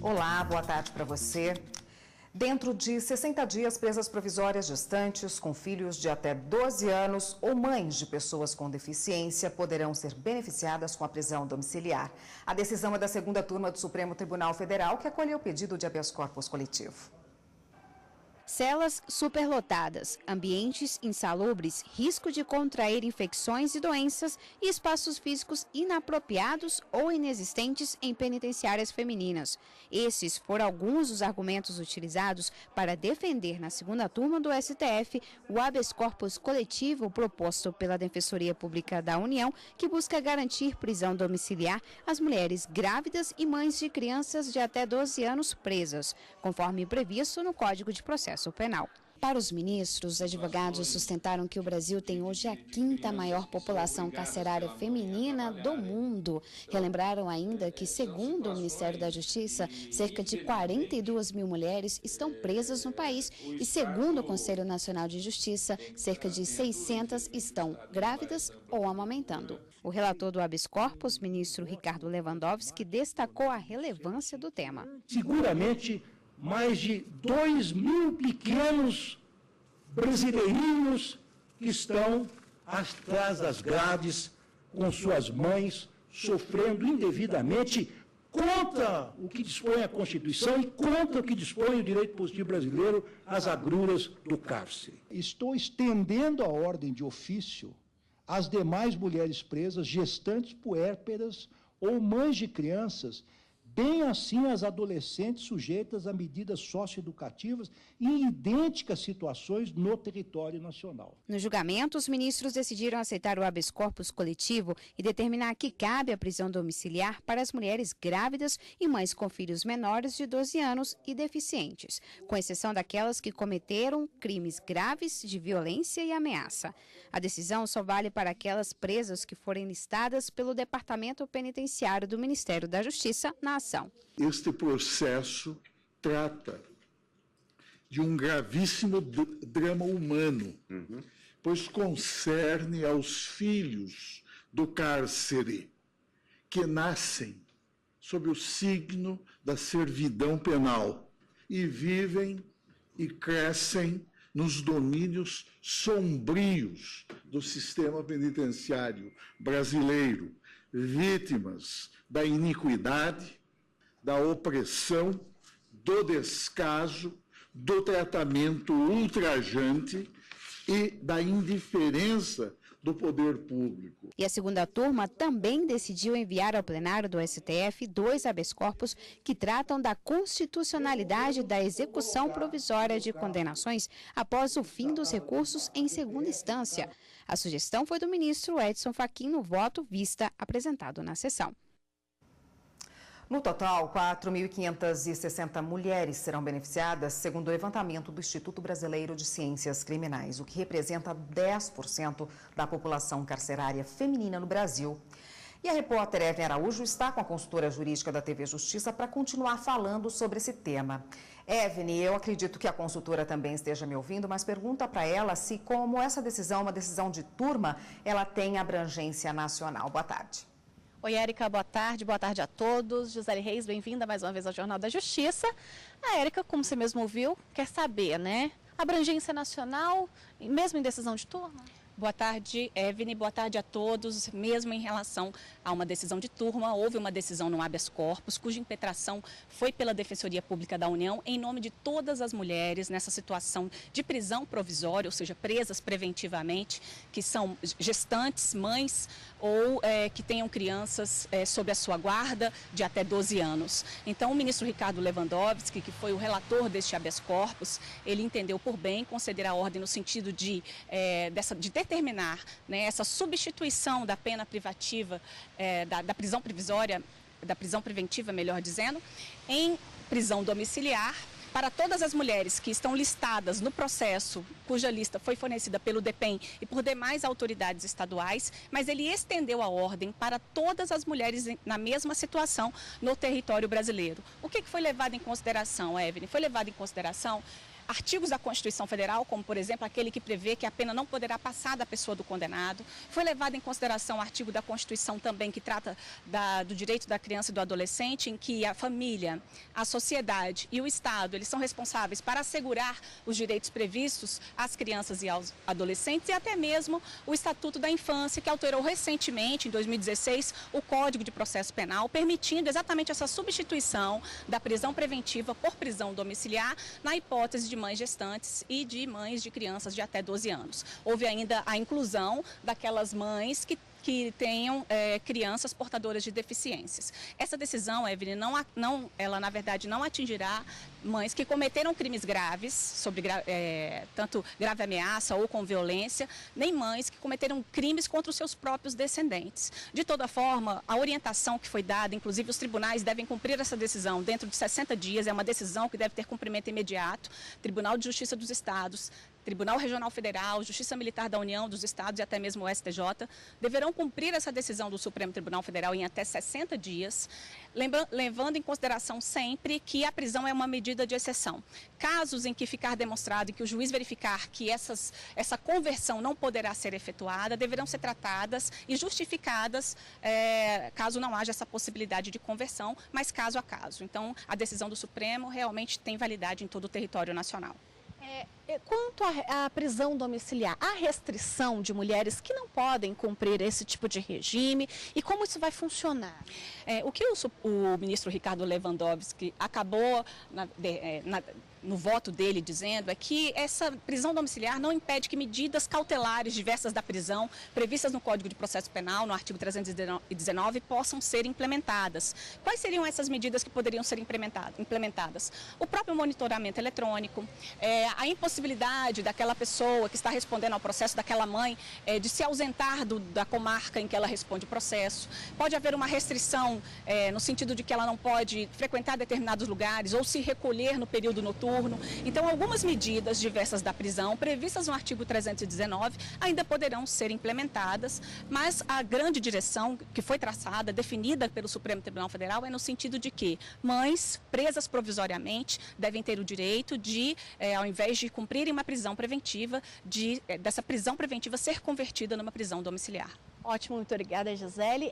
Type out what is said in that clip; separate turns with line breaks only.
Olá, boa tarde para você. Dentro de 60 dias, presas provisórias gestantes com filhos de até 12 anos ou mães de pessoas com deficiência poderão ser beneficiadas com a prisão domiciliar. A decisão é da segunda turma do Supremo Tribunal Federal, que acolheu o pedido de habeas corpus coletivo.
Celas superlotadas, ambientes insalubres, risco de contrair infecções e doenças e espaços físicos inapropriados ou inexistentes em penitenciárias femininas. Esses foram alguns dos argumentos utilizados para defender na segunda turma do STF o habeas corpus coletivo proposto pela Defensoria Pública da União, que busca garantir prisão domiciliar às mulheres grávidas e mães de crianças de até 12 anos presas, conforme previsto no Código de Processo Penal. Para os ministros, os advogados sustentaram que o Brasil tem hoje a quinta maior população carcerária feminina do mundo. Relembraram ainda que, segundo o Ministério da Justiça, cerca de 42 mil mulheres estão presas no país e, segundo o Conselho Nacional de Justiça, cerca de 600 estão grávidas ou amamentando. O relator do habeas corpus, ministro Ricardo Lewandowski, destacou a relevância do tema.
Seguramente, mais de 2 mil pequenos brasileirinhos que estão atrás das grades com suas mães, sofrendo indevidamente contra o que dispõe a Constituição e contra o que dispõe o direito positivo brasileiro às agruras do cárcere.
Estou estendendo a ordem de ofício às demais mulheres presas, gestantes puérperas ou mães de crianças, bem assim as adolescentes sujeitas a medidas socioeducativas em idênticas situações no território nacional.
No julgamento, os ministros decidiram aceitar o habeas corpus coletivo e determinar que cabe a prisão domiciliar para as mulheres grávidas e mães com filhos menores de 12 anos e deficientes, com exceção daquelas que cometeram crimes graves de violência e ameaça. A decisão só vale para aquelas presas que forem listadas pelo Departamento Penitenciário do Ministério da Justiça na ação.
Este processo trata de um gravíssimo drama humano, pois concerne aos filhos do cárcere que nascem sob o signo da servidão penal e vivem e crescem nos domínios sombrios do sistema penitenciário brasileiro, vítimas da iniquidade, da opressão, do descaso, do tratamento ultrajante e da indiferença do poder público.
E a segunda turma também decidiu enviar ao plenário do STF 2 habeas corpus que tratam da constitucionalidade da execução provisória de condenações após o fim dos recursos em segunda instância. A sugestão foi do ministro Edson Fachin no voto vista apresentado na sessão.
No total, 4.560 mulheres serão beneficiadas, segundo o levantamento do Instituto Brasileiro de Ciências Criminais, o que representa 10% da população carcerária feminina no Brasil. E a repórter Evelyn Araújo está com a consultora jurídica da TV Justiça para continuar falando sobre esse tema. Evelyn, eu acredito que a consultora também esteja me ouvindo, mas pergunta para ela se, como essa decisão, uma decisão de turma, ela tem abrangência nacional. Boa tarde.
Oi, Érica, boa tarde a todos. Gisele Reis, bem-vinda mais uma vez ao Jornal da Justiça. A Érica, como você mesmo ouviu, quer saber, né? Abrangência nacional, mesmo em decisão de turma?
Boa tarde, Evelyn, boa tarde a todos. Mesmo em relação a uma decisão de turma, houve uma decisão no habeas corpus, cuja impetração foi pela Defensoria Pública da União, em nome de todas as mulheres nessa situação de prisão provisória, ou seja, presas preventivamente, que são gestantes, mães ou que tenham crianças sob a sua guarda de até 12 anos. Então, o ministro Ricardo Lewandowski, que foi o relator deste habeas corpus, ele entendeu por bem conceder a ordem no sentido de determinar, né, essa substituição da pena privativa, da prisão provisória, da prisão preventiva, melhor dizendo, em prisão domiciliar para todas as mulheres que estão listadas no processo, cuja lista foi fornecida pelo DEPEN e por demais autoridades estaduais, mas ele estendeu a ordem para todas as mulheres na mesma situação no território brasileiro. O que foi levado em consideração, Evelyn? Foi levado em consideração artigos da Constituição Federal, como por exemplo aquele que prevê que a pena não poderá passar da pessoa do condenado. Foi levado em consideração o artigo da Constituição também que trata do direito da criança e do adolescente, em que a família, a sociedade e o Estado, eles são responsáveis para assegurar os direitos previstos às crianças e aos adolescentes, e até mesmo o Estatuto da Infância, que alterou recentemente, em 2016, o Código de Processo Penal, permitindo exatamente essa substituição da prisão preventiva por prisão domiciliar na hipótese de mães gestantes e de mães de crianças de até 12 anos. Houve ainda a inclusão daquelas mães que tenham crianças portadoras de deficiências. Essa decisão, Evelyn, ela na verdade não atingirá mães que cometeram crimes graves, tanto grave ameaça ou com violência, nem mães que cometeram crimes contra os seus próprios descendentes. De toda forma, a orientação que foi dada, inclusive os tribunais devem cumprir essa decisão dentro de 60 dias, é uma decisão que deve ter cumprimento imediato. Tribunal de Justiça dos Estados, Tribunal Regional Federal, Justiça Militar da União, dos Estados e até mesmo o STJ deverão cumprir essa decisão do Supremo Tribunal Federal em até 60 dias, levando em consideração sempre que a prisão é uma medida de exceção. Casos em que ficar demonstrado e que o juiz verificar que essa conversão não poderá ser efetuada, deverão ser tratadas e justificadas caso não haja essa possibilidade de conversão, mas caso a caso. Então, a decisão do Supremo realmente tem validade em todo o território nacional.
Quanto à prisão domiciliar, há restrição de mulheres que não podem cumprir esse tipo de regime e como isso vai funcionar?
O que o ministro Ricardo Lewandowski acabou no voto dele dizendo é que essa prisão domiciliar não impede que medidas cautelares diversas da prisão previstas no Código de Processo Penal, no artigo 319, possam ser implementadas. Quais seriam essas medidas que poderiam ser implementadas? O próprio monitoramento eletrônico, a impossibilidade daquela pessoa que está respondendo ao processo, daquela mãe, de se ausentar da comarca em que ela responde o processo. Pode haver uma restrição no sentido de que ela não pode frequentar determinados lugares ou se recolher no período noturno. Então, algumas medidas diversas da prisão, previstas no artigo 319, ainda poderão ser implementadas, mas a grande direção que foi traçada, definida pelo Supremo Tribunal Federal, é no sentido de que mães presas provisoriamente devem ter o direito de, ao invés de cumprirem uma prisão preventiva, dessa prisão preventiva ser convertida numa prisão domiciliar.
Ótimo, muito obrigada, Gisele.